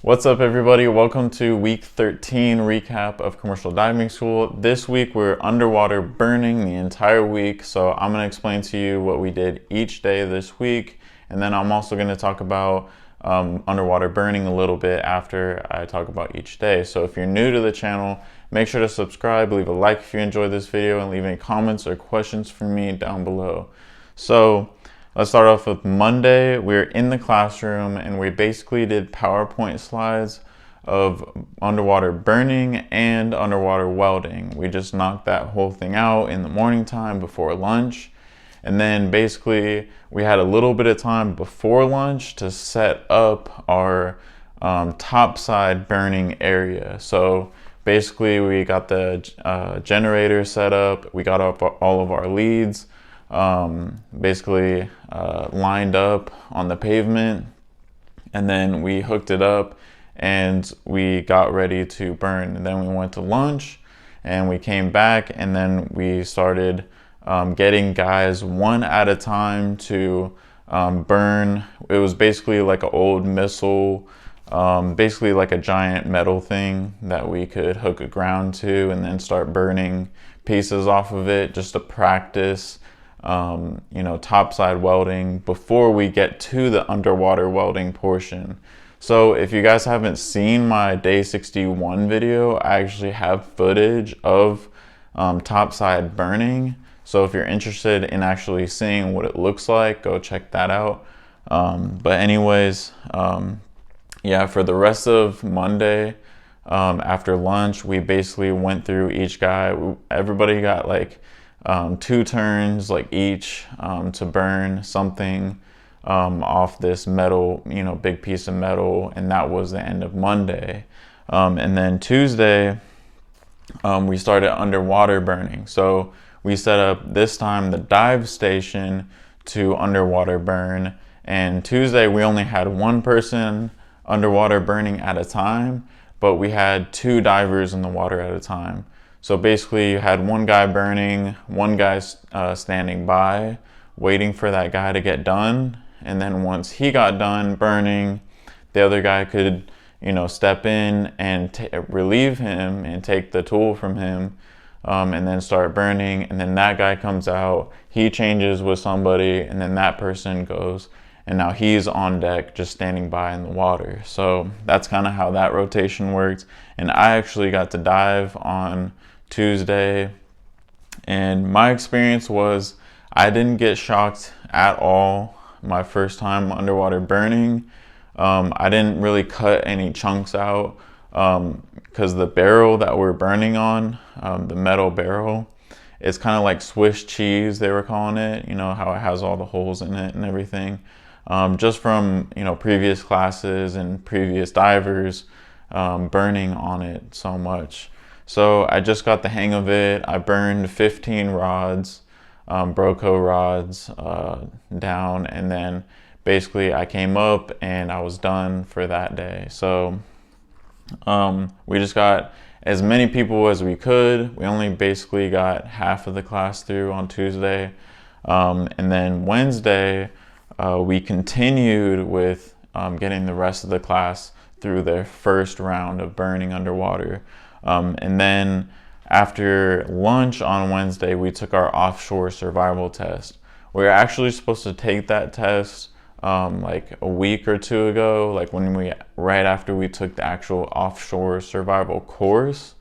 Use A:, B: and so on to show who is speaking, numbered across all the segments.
A: What's up, everybody? Welcome to week 13 recap of commercial diving school. This week we're underwater burning the entire week, so I'm going to explain to you what we did each day this week, and then I'm also going to talk about underwater burning a little bit after I talk about each day. So if you're new to the channel, make sure to subscribe, leave a like if you enjoyed this video, and leave any comments or questions for me down below. So let's start off with Monday. We were in the classroom and we basically did PowerPoint slides of underwater burning and underwater welding. We just knocked that whole thing out in the morning time before lunch. And then basically we had a little bit of time before lunch to set up our topside burning area. So basically we got the generator set up, we got up all of our leads, basically lined up on the pavement, and then we hooked it up and we got ready to burn. And then we went to lunch and we came back, and then we started getting guys one at a time to burn. It was basically like an old missile, basically like a giant metal thing that we could hook a ground to and then start burning pieces off of it just to practice topside welding before we get to the underwater welding portion. So if you guys haven't seen my day 61 video, I actually have footage of topside burning. So if you're interested in actually seeing what it looks like, go check that out. But anyways, yeah, for the rest of Monday, after lunch, we basically went through each guy. Everybody got like 2 turns like each to burn something off this metal, big piece of metal, and that was the end of Monday. And then Tuesday, we started underwater burning. So we set up this time the dive station to underwater burn, and Tuesday we only had 1 person underwater burning at a time, but we had 2 divers in the water at a time. So basically you had 1 guy burning, 1 guy standing by, waiting for that guy to get done. And then once he got done burning, the other guy could, step in and relieve him and take the tool from him, and then start burning. And then that guy comes out, he changes with somebody, and then that person goes, and now he's on deck just standing by in the water. So that's kind of how that rotation works. And I actually got to dive on Tuesday, and my experience was I didn't get shocked at all my first time underwater burning. I didn't really cut any chunks out because the barrel that we're burning on, the metal barrel, it's kind of like Swiss cheese, they were calling it, how it has all the holes in it and everything. Just from previous classes and previous divers burning on it so much. So I just got the hang of it. I burned 15 rods, Broco rods down, and then basically I came up and I was done for that day. So we just got as many people as we could. We only basically got half of the class through on Tuesday. And then Wednesday, we continued with getting the rest of the class through their first round of burning underwater. And then after lunch on Wednesday, we took our offshore survival test. We were actually supposed to take that test like a week or 2 ago, like right after we took the actual offshore survival course.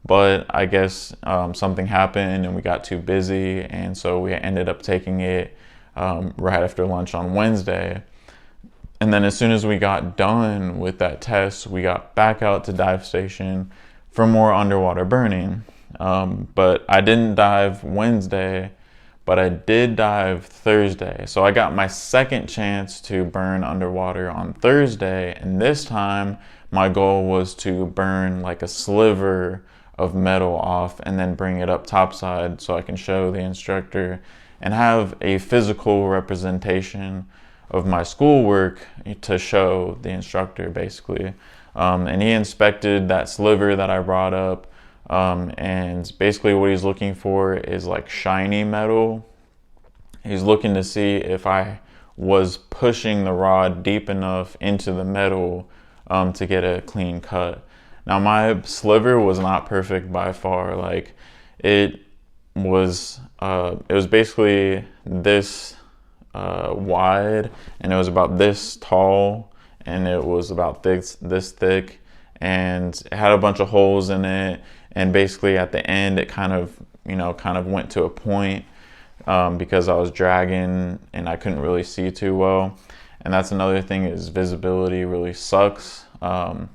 A: But I guess something happened and we got too busy, and so we ended up taking it right after lunch on Wednesday. And then as soon as we got done with that test, we got back out to dive station for more underwater burning. But I didn't dive Wednesday, but I did dive Thursday. So I got my second chance to burn underwater on Thursday, and this time my goal was to burn like a sliver of metal off and then bring it up topside so I can show the instructor and have a physical representation of my schoolwork to show the instructor basically. And he inspected that sliver that I brought up, and basically what he's looking for is like shiny metal. He's looking to see if I was pushing the rod deep enough into the metal to get a clean cut. Now my sliver was not perfect by far. Like it was basically this wide, and it was about this tall, and it was about this thick, and it had a bunch of holes in it. And basically at the end, it kind of went to a point because I was dragging and I couldn't really see too well. And that's another thing, is visibility really sucks. And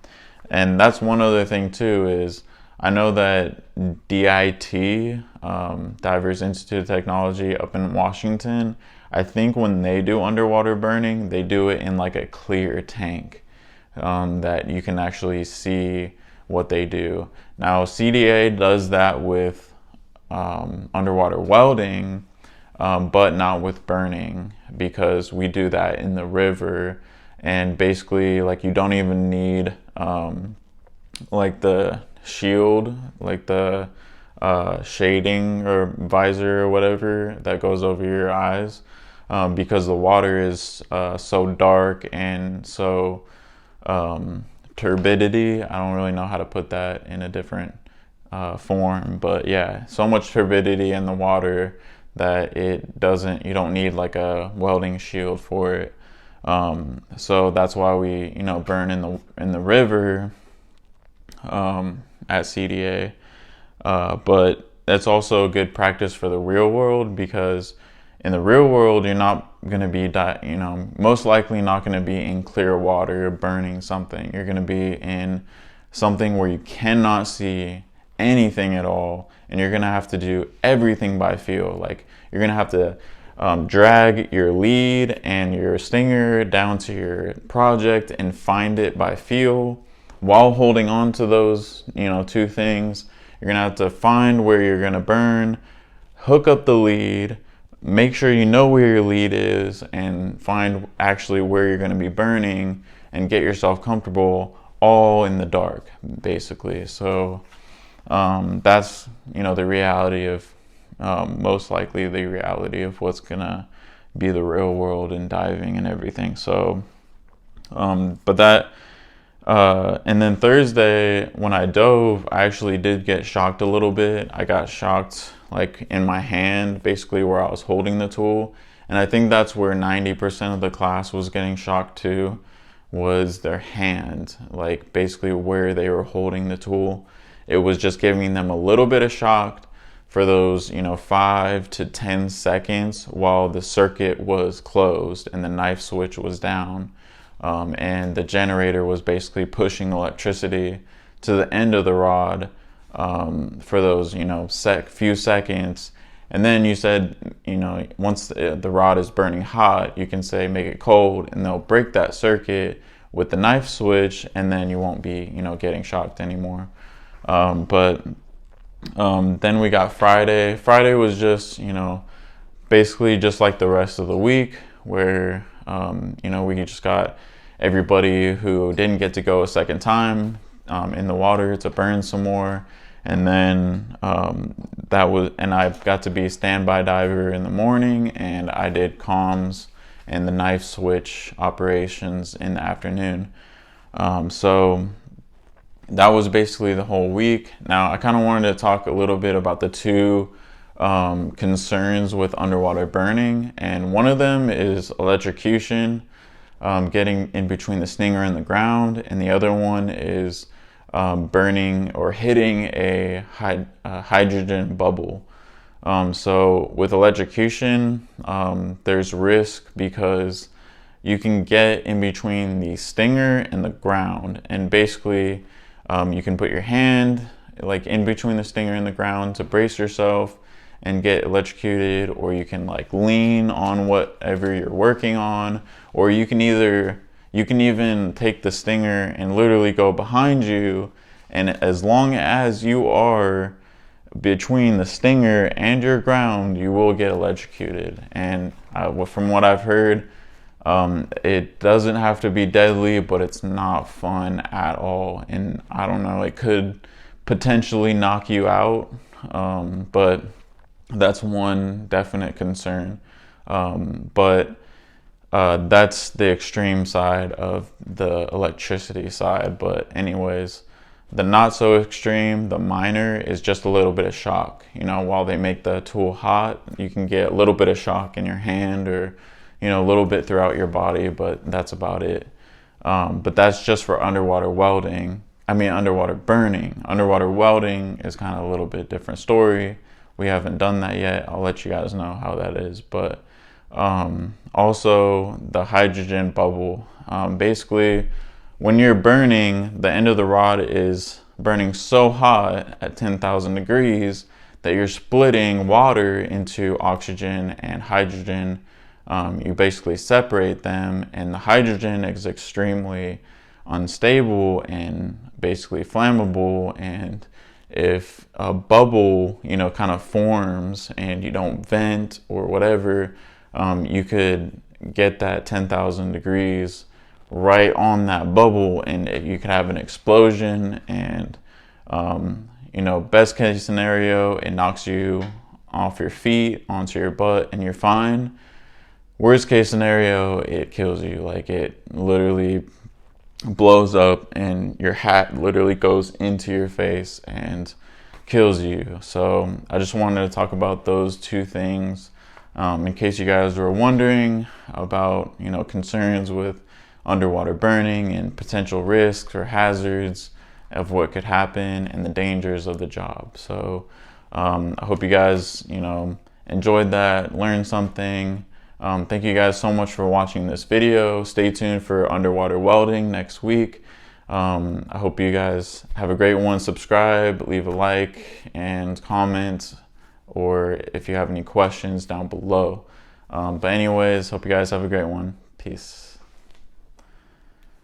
A: that's one other thing too, is I know that DIT, Divers Institute of Technology up in Washington, I think when they do underwater burning, they do it in like a clear tank that you can actually see what they do. Now CDA does that with underwater welding, but not with burning, because we do that in the river. And basically, like, you don't even need like the shield, like the shading or visor or whatever that goes over your eyes, because the water is so dark and so turbidity. I don't really know how to put that in a different form, but yeah, so much turbidity in the water that you don't need like a welding shield for it. So that's why we burn in the river at CDA, but that's also a good practice for the real world, because in the real world you're not going to be most likely not going to be in clear water burning something. You're going to be in something where you cannot see anything at all, and you're going to have to do everything by feel. Like, you're going to have to drag your lead and your stinger down to your project and find it by feel, while holding on to those two things. You're gonna have to find where you're gonna burn, hook up the lead, make sure you know where your lead is, and find actually where you're gonna be burning, and get yourself comfortable, all in the dark, basically. So that's the reality of most likely the reality of what's gonna be the real world in diving and everything. So but that and then Thursday when I dove, I actually did get shocked a little bit. I got shocked like in my hand, basically where I was holding the tool. And I think that's where 90% of the class was getting shocked too, was their hand, like basically where they were holding the tool. It was just giving them a little bit of shock for those 5 to 10 seconds while the circuit was closed and the knife switch was down, and the generator was basically pushing electricity to the end of the rod for those few seconds. And then you said once the rod is burning hot, you can say make it cold, and they'll break that circuit with the knife switch, and then you won't be getting shocked anymore. But then we got Friday. Friday was just, basically just like the rest of the week, where, we just got everybody who didn't get to go a second time in the water to burn some more. And then I got to be standby diver in the morning, and I did comms and the knife switch operations in the afternoon. So that was basically the whole week. Now I kind of wanted to talk a little bit about the two concerns with underwater burning, and one of them is electrocution, getting in between the stinger and the ground, and the other one is burning or hitting a hydrogen bubble. So with electrocution, there's risk because you can get in between the stinger and the ground, and basically you can put your hand like in between the stinger and the ground to brace yourself and get electrocuted, or you can like lean on whatever you're working on, or you can even take the stinger and literally go behind you, and as long as you are between the stinger and your ground, you will get electrocuted. And from what I've heard, it doesn't have to be deadly, but it's not fun at all. And I don't know, it could potentially knock you out, but that's one definite concern. But That's the extreme side of the electricity side. But anyways, the not so extreme, the minor, is just a little bit of shock. You know, while they make the tool hot, you can get a little bit of shock in your hand, or, you know, a little bit throughout your body, but that's about it. But that's just for underwater welding. I mean, underwater burning. Underwater welding is kind of a little bit different story. We haven't done that yet. I'll let you guys know how that is. But also the hydrogen bubble. Basically, when you're burning, the end of the rod is burning so hot at 10,000 degrees that you're splitting water into oxygen and hydrogen. You basically separate them, and the hydrogen is extremely unstable and basically flammable. And if a bubble, you know, kind of forms and you don't vent or whatever, you could get that 10,000 degrees right on that bubble, and you could have an explosion. And you know, best case scenario, it knocks you off your feet onto your butt and you're fine. Worst case scenario, it kills you. Like, it literally blows up and your hat literally goes into your face and kills you. So I just wanted to talk about those two things, in case you guys were wondering about, you know, concerns with underwater burning and potential risks or hazards of what could happen and the dangers of the job. So I hope you guys, you know, enjoyed that, learned something. Thank you guys so much for watching this video. Stay tuned for underwater welding next week. I hope you guys have a great one. Subscribe, leave a like, and comment, or if you have any questions down below. But anyways, hope you guys have a great one. Peace.